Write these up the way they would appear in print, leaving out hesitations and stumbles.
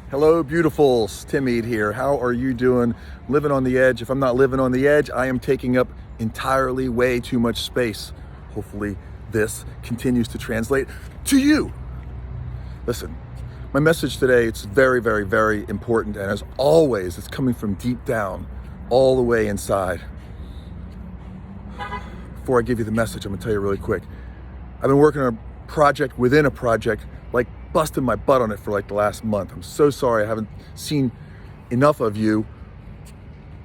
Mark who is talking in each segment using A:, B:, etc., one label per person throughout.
A: Hello, beautifuls. Tim Eade here. How are you doing? Living on the edge. If I'm not living on the edge, I am taking up entirely way too much space. Hopefully this continues to translate to you. Listen, my message today, it's very, very, very important. And as always, it's coming from deep down, all the way inside. Before I give you the message, I'm gonna tell you really quick. I've been working on a project within a project, like busting my butt on it for like the last month. I'm so sorry I haven't seen enough of you.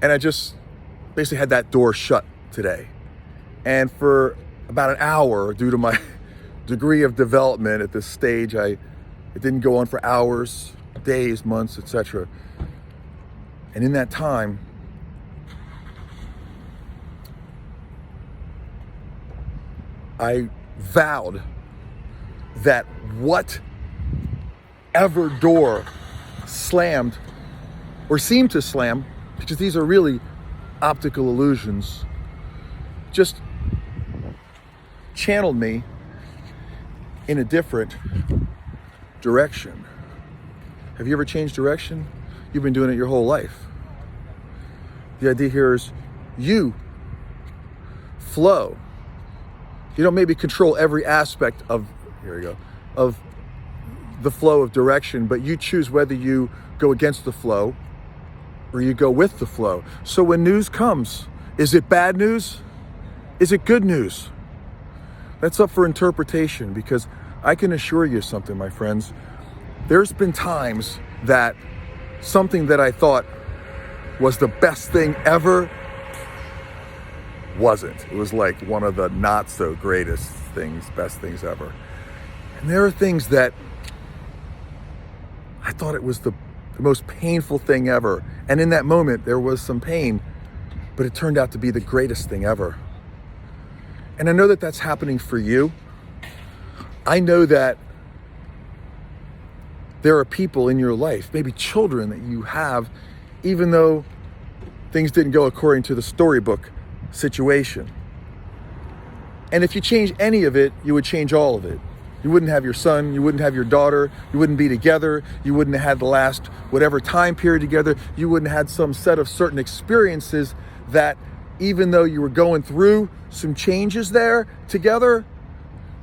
A: And I just basically had that door shut today. And for about an hour, due to my degree of development at this stage, it didn't go on for hours, days, months, etc. And in that time, I vowed that whatever door slammed or seemed to slam, because these are really optical illusions, just channeled me in a different direction. Have you ever changed direction? You've been doing it your whole life. The idea here is you flow. You don't maybe control every aspect of the flow of direction, but you choose whether you go against the flow or you go with the flow. So when news comes, is it bad news? Is it good news? That's up for interpretation, because I can assure you something, my friends. There's been times that something that I thought was the best thing ever wasn't. It was like one of the not so greatest things, best things ever. And there are things that I thought it was the most painful thing ever. And in that moment, there was some pain, but it turned out to be the greatest thing ever. And I know that that's happening for you. I know that there are people in your life, maybe children that you have, even though things didn't go according to the storybook situation. And if you change any of it, you would change all of it. You wouldn't have your son, you wouldn't have your daughter, you wouldn't be together, you wouldn't have had the last whatever time period together, you wouldn't have had some set of certain experiences that, even though you were going through some changes there together,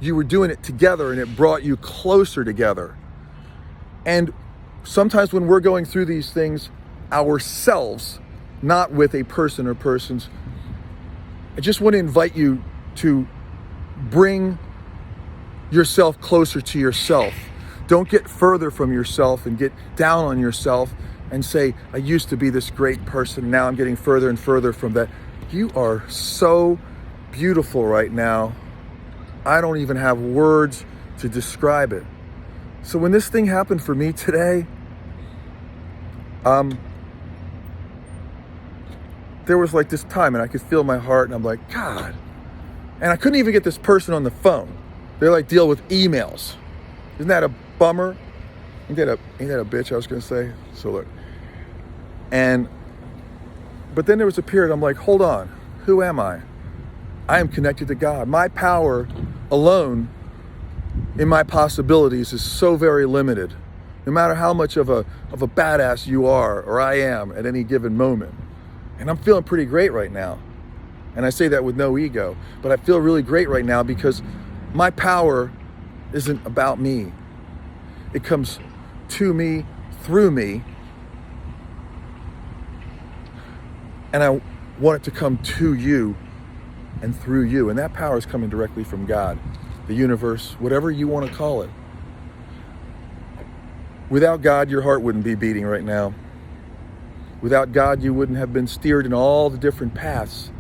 A: you were doing it together and it brought you closer together. And sometimes when we're going through these things ourselves, not with a person or persons, I just want to invite you to bring yourself closer to yourself. Don't get further from yourself and get down on yourself and say, I used to be this great person, now I'm getting further and further from that. You are so beautiful right now. I don't even have words to describe it. So when this thing happened for me today, there was like this time and I could feel my heart and I'm like, God. And I couldn't even get this person on the phone. They like deal with emails. Isn't that a bummer? Ain't that a bitch, I was gonna say? So look. But then there was a period I'm like, hold on, who am I? I am connected to God. My power alone in my possibilities is so very limited. No matter how much of a badass you are or I am at any given moment. And I'm feeling pretty great right now. And I say that with no ego, but I feel really great right now because my power isn't about me. It comes to me, through me. And I want it to come to you and through you. And that power is coming directly from God, the universe, whatever you want to call it. Without God, your heart wouldn't be beating right now. Without God, you wouldn't have been steered in all the different paths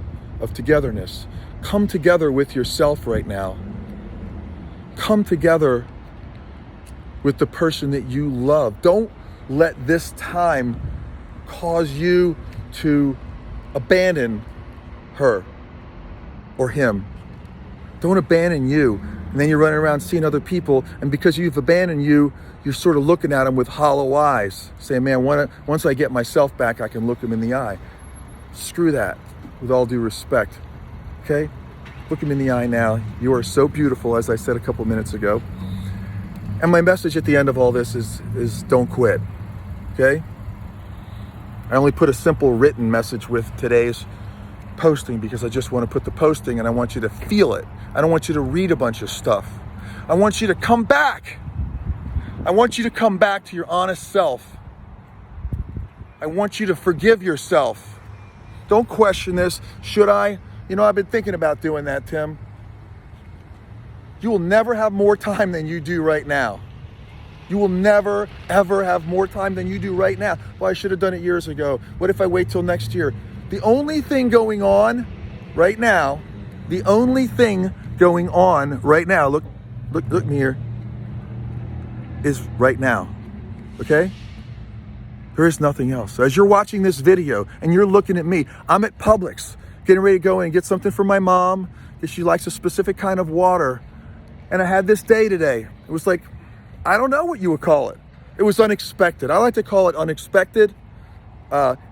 A: of togetherness. Come together with yourself right now. Come together with the person that you love. Don't let this time cause you to abandon her or him. Don't abandon you. And then you're running around seeing other people, and because you've abandoned you, you're sort of looking at them with hollow eyes, saying, man, once I get myself back, I can look them in the eye. Screw that, with all due respect, okay? Look him in the eye now. You are so beautiful, as I said a couple minutes ago. And my message at the end of all this is don't quit. okay? I only put a simple written message with today's posting because I just want to put the posting and I want you to feel it. I don't want you to read a bunch of stuff. I want you to come back. I want you to come back to your honest self. I want you to forgive yourself. Don't question this. Should I? You know, I've been thinking about doing that, Tim. You will never have more time than you do right now. You will never, ever have more time than you do right now. Well, I should have done it years ago. What if I wait till next year? The only thing going on right now, look me here, is right now, okay? There is nothing else. So as you're watching this video and you're looking at me, I'm at Publix, getting ready to go in and get something for my mom because she likes a specific kind of water. And I had this day today. It was like, I don't know what you would call it. It was unexpected. I like to call it unexpected,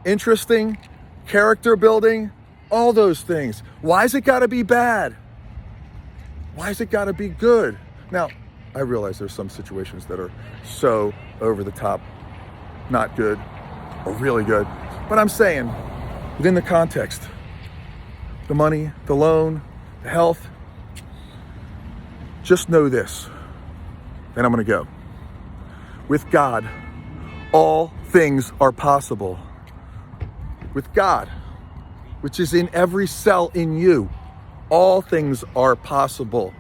A: interesting, character building, all those things. Why's it gotta be bad? Why's it gotta be good? Now, I realize there's some situations that are so over the top, not good, or really good. But I'm saying, within the context, the money, the loan, the health, just know this, and I'm gonna go. With God, all things are possible. With God, which is in every cell in you, all things are possible.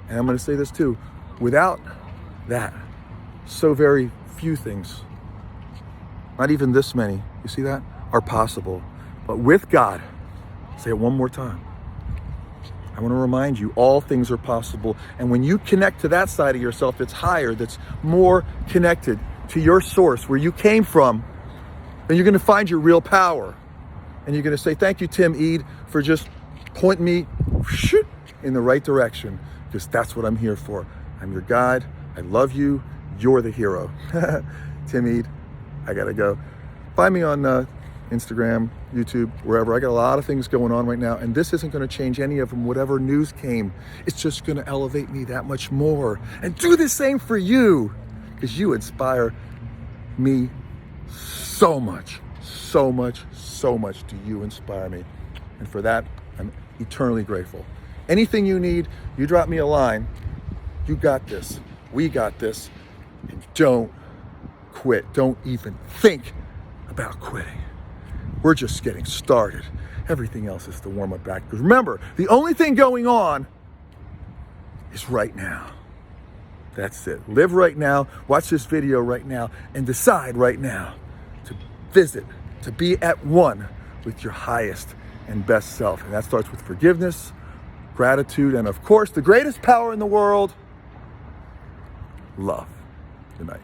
A: And I'm gonna say this too, without that, so very few things, not even this many, you see that, are possible. But with God, say it one more time. I want to remind you, all things are possible. And when you connect to that side of yourself that's higher, that's more connected to your source, where you came from, then you're going to find your real power. And you're going to say, thank you, Tim Eid, for just pointing me in the right direction, because that's what I'm here for. I'm your guide. I love you. You're the hero. Tim Eid, I got to go. Find me on Instagram, YouTube, wherever. I got a lot of things going on right now, and this isn't going to change any of them. Whatever news came, it's just going to elevate me that much more. And do the same for you, because you inspire me so much, so much, so much. Do you inspire me? And for that, I'm eternally grateful. Anything you need, you drop me a line. You got this. We got this. And don't quit. Don't even think about quitting. We're just getting started. Everything else is the warm-up back. Because remember, the only thing going on is right now. That's it. Live right now, watch this video right now, and decide right now to visit, to be at one with your highest and best self. And that starts with forgiveness, gratitude, and of course, the greatest power in the world, love. Good night.